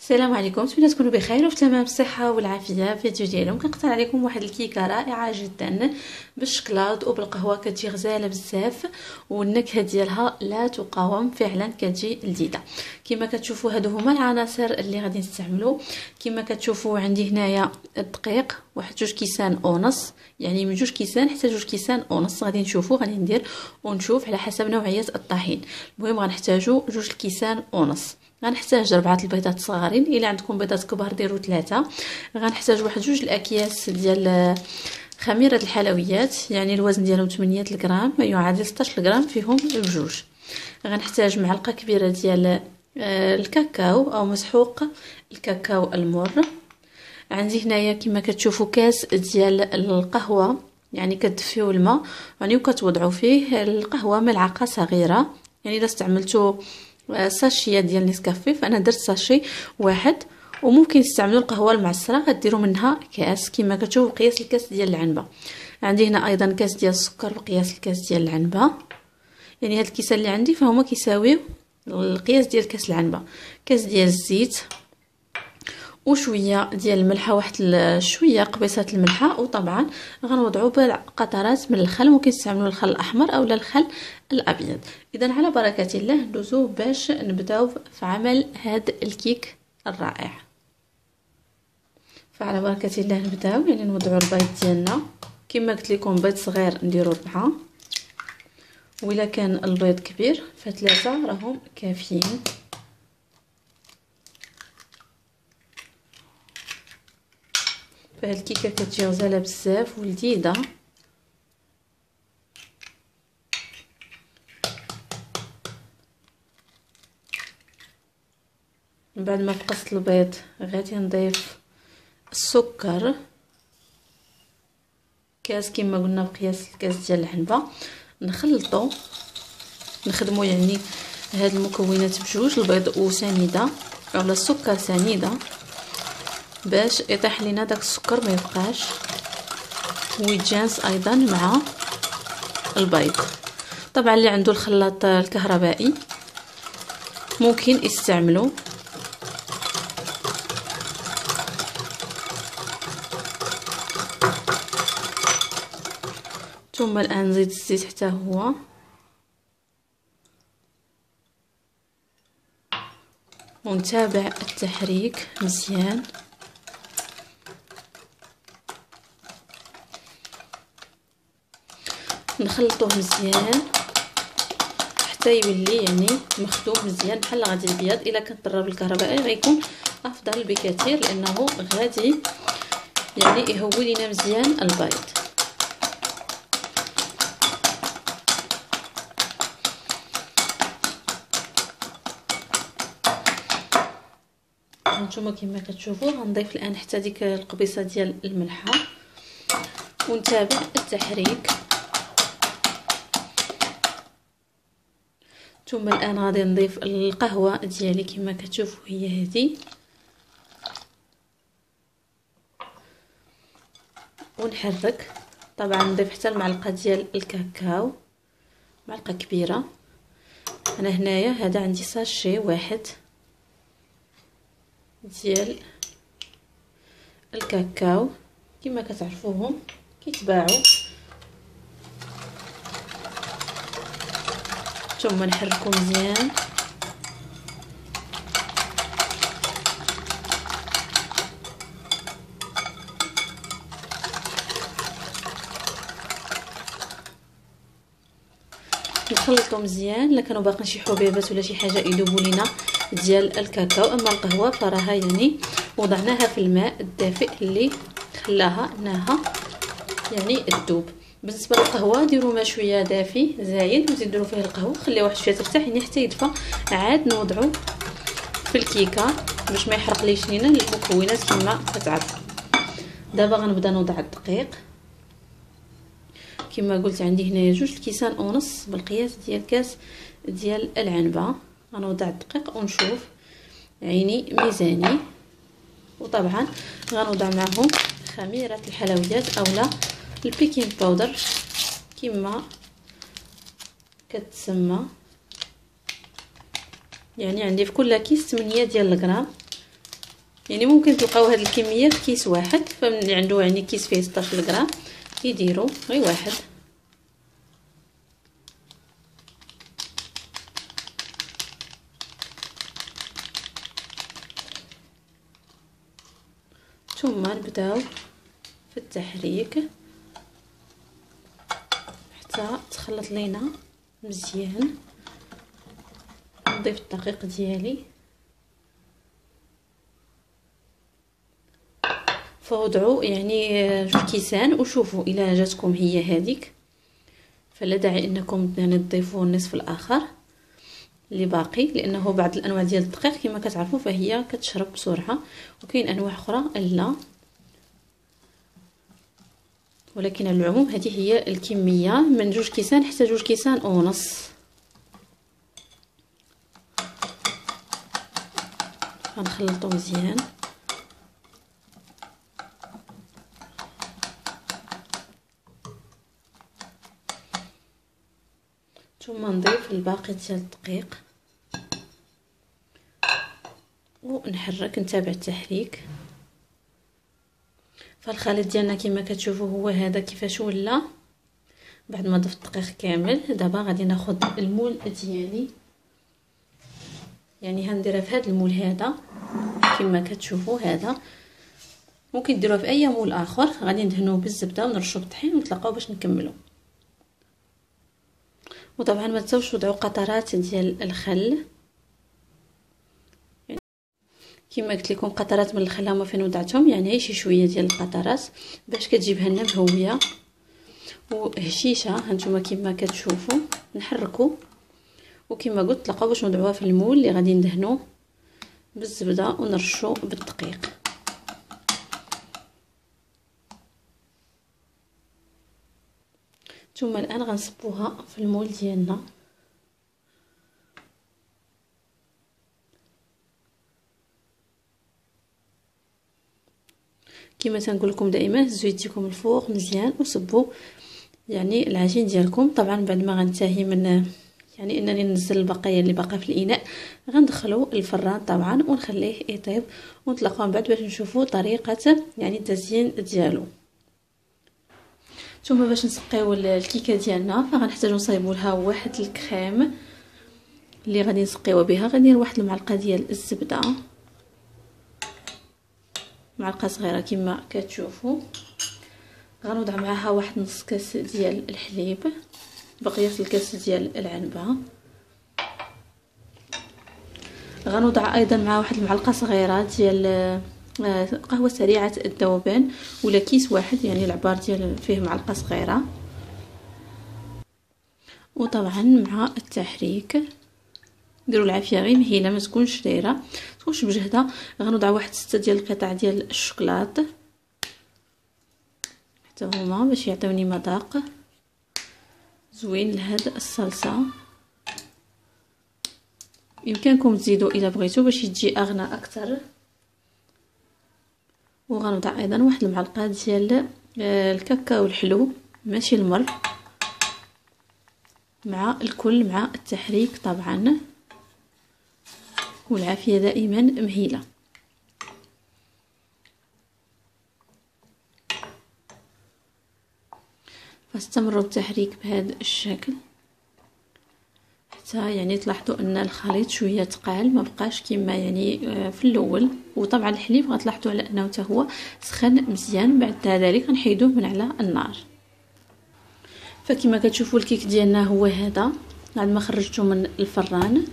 السلام عليكم، نتمنى تكونوا بخير وفي تمام الصحه والعافيه. فيديو ديالهم كنقترح عليكم واحد الكيكه رائعه جدا بالشكلاط وبالقهوه، كتجي غزاله بزاف والنكهه ديالها لا تقاوم، فعلا كتجي لذيذه. كما كتشوفوا هادو هما العناصر اللي غادي نستعملوا. كما كتشوفوا عندي هنايا الدقيق واحد 2 كيسان ونص، يعني من 2 كيسان حتى 2 كيسان ونص غادي نشوفوا، غادي ندير ونشوف على حسب نوعيه الطحين. المهم غنحتاجوا 2 كيسان ونص. غنحتاج 4 البيضات صغارين، الا عندكم بيضات كبار ديروا 3. غنحتاج واحد 2 الاكياس ديال خميره الحلويات، يعني الوزن ديالهم 8 غرام، يعادل 16 غرام فيهم بجوج. غنحتاج معلقه كبيره ديال الكاكاو او مسحوق الكاكاو المر. عندي هنايا كما كتشوفوا كاس ديال القهوه، يعني كتدفيو الماء يعني وكتوضعوا فيه القهوه ملعقه صغيره. يعني اذا استعملتوا ساشيه ديال نسكافيه فانا درت ساشي واحد، وممكن تستعملوا القهوه المعصره غديروا منها كاس كما كتشوفوا قياس الكاس ديال العنبه. عندي هنا ايضا كاس ديال السكر بقياس الكاس ديال العنبه، يعني هاد الكيسان اللي عندي فهما كيساويو القياس ديال كاس العنبه. كاس ديال الزيت وشويه ديال الملحه، واحد شويه قبيصات الملحه، وطبعا غنوضعوا بقطرات من الخل، ممكن تستعملوا الخل الاحمر او الخل الابيض. اذا على بركه الله ندوزو باش نبداو في عمل هاد الكيك الرائع. فعلى بركه الله نبداو، يعني نوضعوا البيض ديالنا. كما قلت لكم بيض صغير نديروا 4، وإلا كان البيض كبير ف3 راهم كافيين. فهاد الكيكه كتجي غزاله بزاف ولذيذه. من بعد ما فقست البيض غادي نضيف السكر، كاس كما قلنا بقياس الكاس ديال العنبه. نخلطو نخدموا يعني هاد المكونات بجوج، البيض وسنيده ولا السكر سنيده، باش يطيح لينا داك السكر ما يبقاش ويتجانس ايضا مع البيض. طبعا اللي عنده الخلاط الكهربائي ممكن يستعملوا. ثم الان نزيد الزيت حتى هو، ونتابع التحريك مزيان. نخلطوه مزيان حتى يولي يعني مخدوم مزيان بحال غادي البياض. الا كان الضرب الكهربائي غيكون افضل بكثير، لانه غادي يعني يهوي لنا مزيان البيض. هانتوما كما كتشوفوا غنضيف الان حتى ديك القبيصه ديال الملحه ونتابع التحريك. ثم الان غادي نضيف القهوه ديالي كما كتشوفوا هي هذه، ونحرك. طبعا نضيف حتى المعلقه ديال الكاكاو، معلقه كبيره. انا هنايا هذا عندي ساشي واحد ديال الكاكاو كما كتعرفوهم كيتباعوا. ثم نحركو مزيان. نخلطو مزيان. الا كانوا باقيين شي حبيبات ولا شي حاجه يذوبوا لينا ديال الكاكاو. اما القهوه فراها يعني وضعناها في الماء الدافئ اللي خلاها انها يعني تذوب. بالنسبه للقهوه ديروا ما شويه دافي زايد وزيدوا فيه القهوه، خليوها واحد شويه ترتاح يعني حتى يدفى، عاد نوضعوا في الكيكه باش ما يحرق ليش لينا المكونات كما كتعرفوا. دابا غنبدا نوضع الدقيق. كما قلت عندي هنايا 2 كيسان ونص بالقياس ديال كاس ديال العنبه. غنوضع الدقيق ونشوف عيني ميزاني، وطبعا غنوضع معهم خميره الحلويات اولا البيكين باودر كما كتسمى. يعني عندي في كل كيس 8 ديال الغرام يعني ممكن تلقاو هاد الكميه في كيس واحد، فمن اللي عنده يعني كيس فيه 16 غرام يديروا غير واحد. ثم نبداو في التحريك حتى تخلط لينا مزيان. نضيف الدقيق ديالي، فوضعوا يعني جوج كيسان وشوفوا الى جاتكم هي هذيك، فلا داعي انكم يعني تضيفوا النصف الاخر اللي باقي، لانه بعض الانواع ديال الدقيق كما كتعرفوا فهي كتشرب بسرعه، وكاين انواع اخرى لا. ولكن على العموم هذه هي الكميه من جوج كيسان حتى جوج كيسان ونص. غنخلطو مزيان. ثم نضيف الباقي ديال الدقيق ونحرك، نتابع التحريك. فالخليط ديالنا كما كتشوفوا هو هذا كيفاش ولا بعد ما ضفت الدقيق كامل. دابا غادي ناخذ المول ديالي، يعني غنديرها في هذا المول هذا كما كتشوفوا. هذا ممكن ديروها في اي مول اخر. غادي ندهنوه بالزبده ونرشوا بالطحين ونتلاقاو باش نكملوا. وطبعا ما تنساوش توضعوا قطرات ديال الخل، كما قلت لكم قطرات من الخل هما فين وضعتهم، يعني شي شويه ديال القطرات باش كتجيبها لنا مهويه وهشيشه. هانتوما كما كتشوفوا نحركوا، وكما قلت تلقاو باش نوضعوها في المول اللي غادي ندهنوه بالزبده ونرشوا بالدقيق. ثم الان غنصبوها في المول ديالنا. كما تنقول لكم دائما هزوا يديكم الفوق مزيان وصبوا يعني العجين ديالكم. طبعا بعد ما غنتهي من يعني انني ننزل البقايا اللي باقا في الاناء غندخلو الفران طبعا ونخليه يطيب، ونتلاقاو من بعد باش نشوفوا طريقه يعني التزيين ديالو. ثم باش نسقيو الكيكه ديالنا فغنحتاجو نصايبوا لها واحد الكريم اللي غادي نسقيوها بها. غندير واحد المعلقه ديال الزبده، معلقه صغيره كما كتشوفوا. غنوضع معها واحد نص كاس ديال الحليب، بقيه الكاس ديال العنبه. غنوضع ايضا مع واحد المعلقه صغيره ديال قهوه سريعه الذوبان، ولا كيس واحد يعني العبار ديال فيه معلقه صغيره. وطبعا مع التحريك ديروا العافيه غير مهيله، ما تكونش دايره، تكونش مجهده. غنوضع واحد 6 ديال القطع ديال الشوكولات حتى هما باش يعطيوني مذاق زوين لهاد الصلصه. يمكنكم تزيدوا الا بغيتوا باش تجي اغنى اكثر. وغنوضع ايضا واحد المعلقه ديال الكاكاو الحلو ماشي المر مع الكل مع التحريك طبعا، والعافيه دائما مهيله. فاستمروا بالتحريك بهذا الشكل حتى يعني تلاحظوا ان الخليط شويه ثقال، ما بقاش كما يعني في الاول. وطبعا الحليب غتلاحظوا على انه حتى هو سخن مزيان. بعد ذلك غنحيدوه من على النار. فكما كتشوفوا الكيك ديالنا هو هذا بعد ما خرجته من الفران.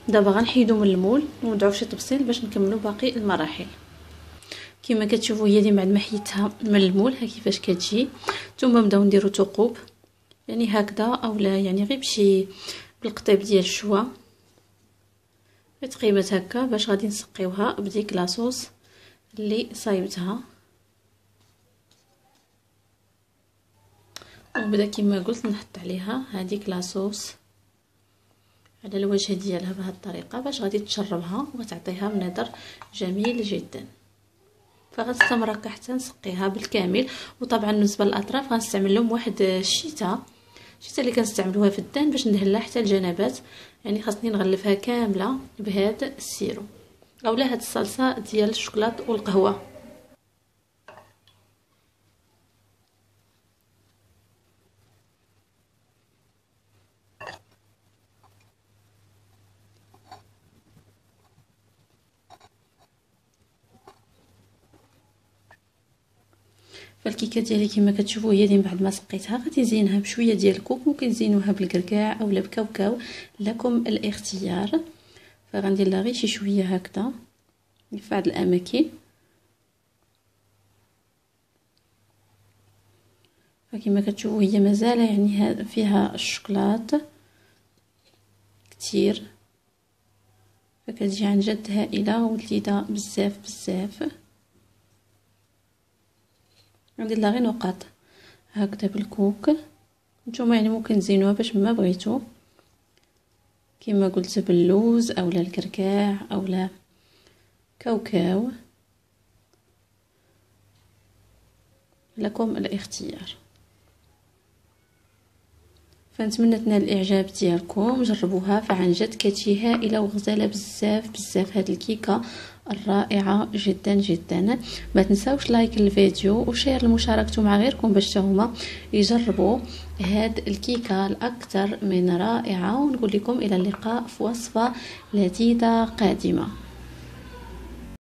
دابا غنحيدو من المول ونوضعو شي طبسيل باش نكملوا باقي المراحل. كما كتشوفوا هي دي بعد ما حيدتها من المول ها كيفاش كتجي. ثم نبداو نديرو ثقوب يعني هكذا اولا يعني غير بشي بالقطيب ديال الشوا بتقيبات هكا باش غادي نسقيوها بديك لاصوص اللي صايبتها. ونبدا كما قلت نحط عليها هذيك لاصوص على الوجه ديالها بهذه الطريقه باش غادي تشربها وتعطيها منظر جميل جدا. فغنستمر هكا حتى نسقيها بالكامل. وطبعا بالنسبه للاطراف غنستعمل لهم واحد الشيته اللي كنستعملوها في الدهن باش ندهن لها حتى الجنبات، يعني خاصني نغلفها كامله بهذا السيرو. اولا هاد الصلصه ديال الشوكولاط والقهوه. فالكيكه ديالي كما كتشوفوا هي من بعد ما سقيتها غادي نزينها بشويه ديال الكوك، ممكن تزينوها بالكركاع اولا بكاوكاو، لكم الاختيار. فغندير لها غير شي شويه هكذا في بعض الاماكن. فكما كتشوفوا هي مازال يعني فيها الشوكولاط كتير، فكتجي عن جد هائله ولذيذه بزاف بزاف. ندير لها غير نقاط هكذا بالكوك. نتوما يعني ممكن تزينوها باش ما بغيتو، كما قلت باللوز اولا الكركاع اولا كاوكاو، لكم الاختيار. فنتمنى تنال الاعجاب ديالكم، جربوها فعن جد كتجي هائله وغزاله بزاف بزاف هاد الكيكه الرائعه جدا جدا. ما تنساوش لايك الفيديو وشير لمشاركته مع غيركم باش هما يجربوا هاد الكيكه الاكثر من رائعه. ونقول لكم الى اللقاء في وصفه لذيذه قادمه.